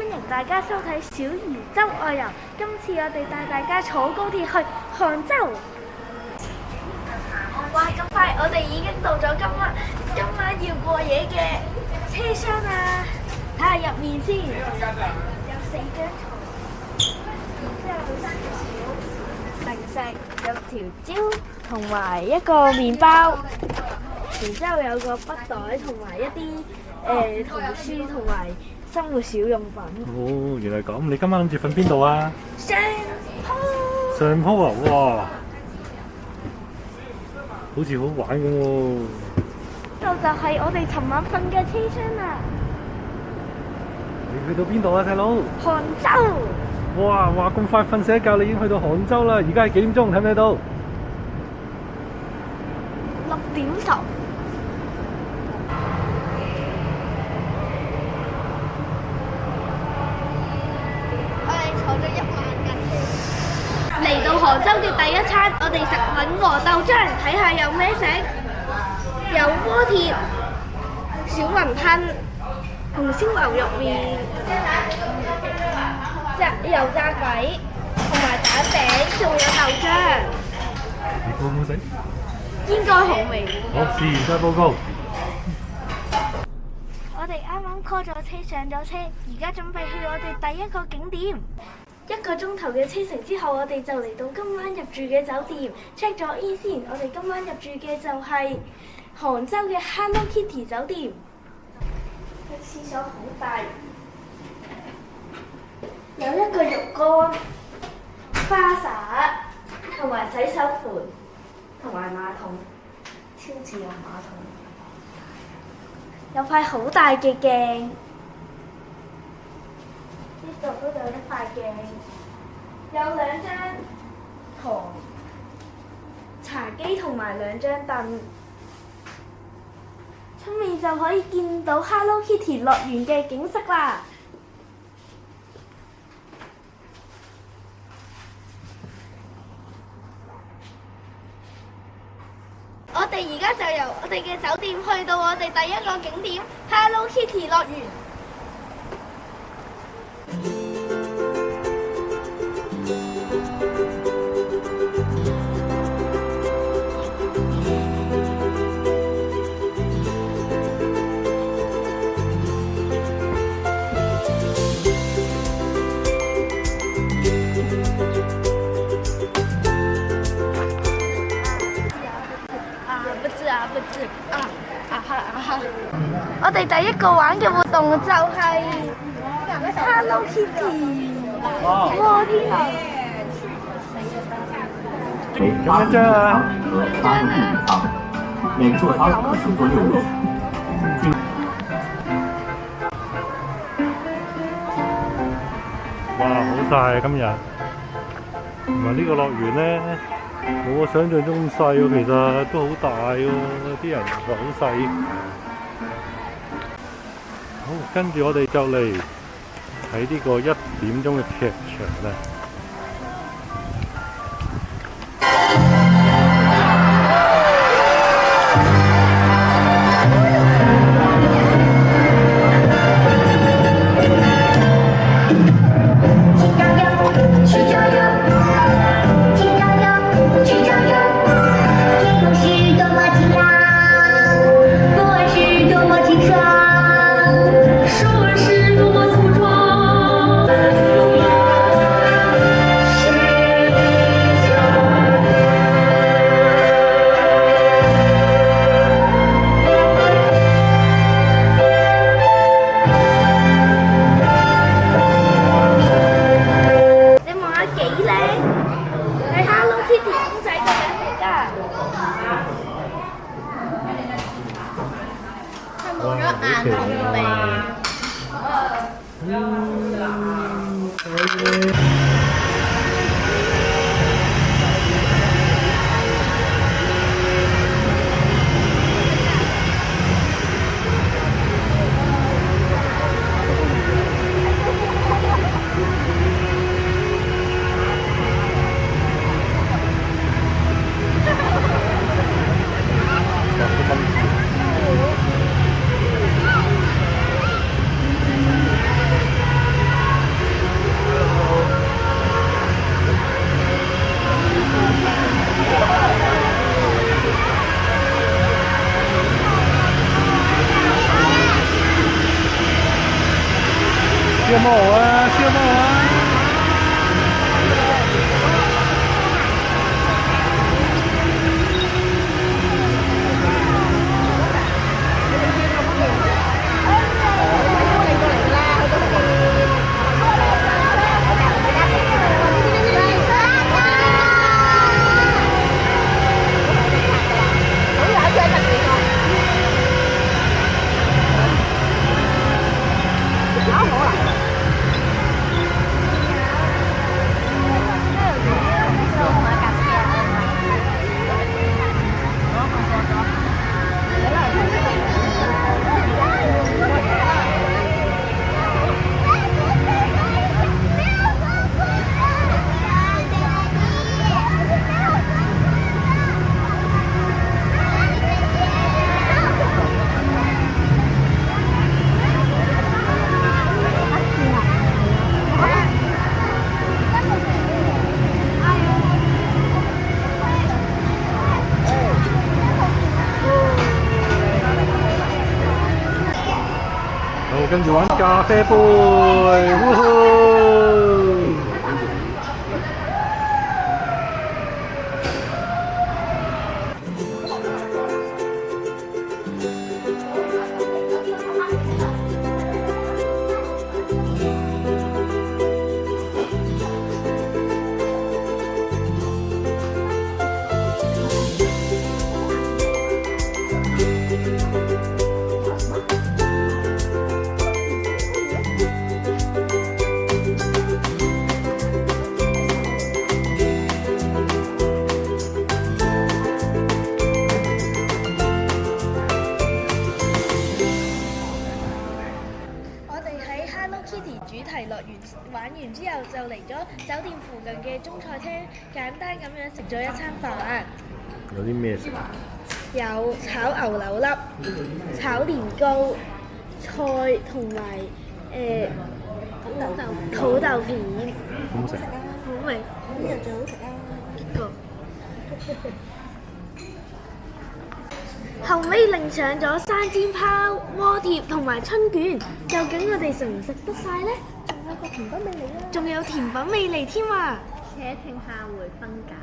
迎大家收睇小魚周外遊。今次我哋帶大家坐高鐵去杭州。哇！咁快，我哋已經到咗今晚要過夜嘅車廂啦。睇下入面先，有4張床，然之後有零食，有條蕉同埋一個麵包，然之後有個筆袋同埋一啲圖書同埋生活小用品。哦，原來咁！你今晚諗住瞓邊度啊？上鋪。上鋪啊！哇，好似好玩咁喎。呢度就係我哋尋晚瞓嘅車廂啦。你去到邊度啊，細佬？杭州。哇！咁快瞓醒一覺，你已經去到杭州啦！而家係幾點鐘？睇唔睇到6:10。我哋坐咗1晚㗎。嚟到杭州嘅第一餐，我哋食銀河豆漿，睇下有咩食？有鍋貼、小雲吞、紅燒牛肉麵、油炸鬼同埋蛋餅，仲有豆漿。你好唔好食？應該好味。好，試完再報告。我哋啱啱 call 咗車上咗車，而家準備去我哋第一個景點。1個鐘頭嘅車程之後，我哋就嚟到今晚入住嘅酒店。check 咗 in 先，我哋今晚入住嘅就係杭州嘅 Hello Kitty 酒店。個廁所好大，有一個浴缸、花灑同埋洗手盆同埋馬桶，超自由馬桶。有塊好大嘅鏡，呢度都有一塊鏡，有2張床、茶几同埋2張凳。出面就可以見到 Hello Kitty 樂園嘅景色啦。我哋而家就由我哋嘅酒店去到我哋第一個景點 Hello Kitty 樂園。我哋第一個玩嘅活動就係 Hello Kitty。哇！天啊！咁一張啊！每座塔可충坐6人。哇！好大啊今日，同埋呢個樂園咧，冇我想象中咁細喎，其實都好大喎，啲人話好細。好，跟住我哋就嚟睇呢個1點鐘嘅劇場啦。燒毛啊！燒毛啊！跟住玩咖啡杯，呼呼！主題樂園玩完之後，就嚟咗酒店附近嘅中菜廳，簡單咁樣食咗一餐飯。有啲咩食啊？有炒牛柳粒、炒年糕、菜同埋土豆片。好唔好食？好味。呢樣最好食啦。結果後尾另上咗生煎包、鍋貼同埋春卷，究竟我哋食唔食得晒呢？仲有個甜品味嚟啦！仲有甜品味嚟添啊！且聽下回分解。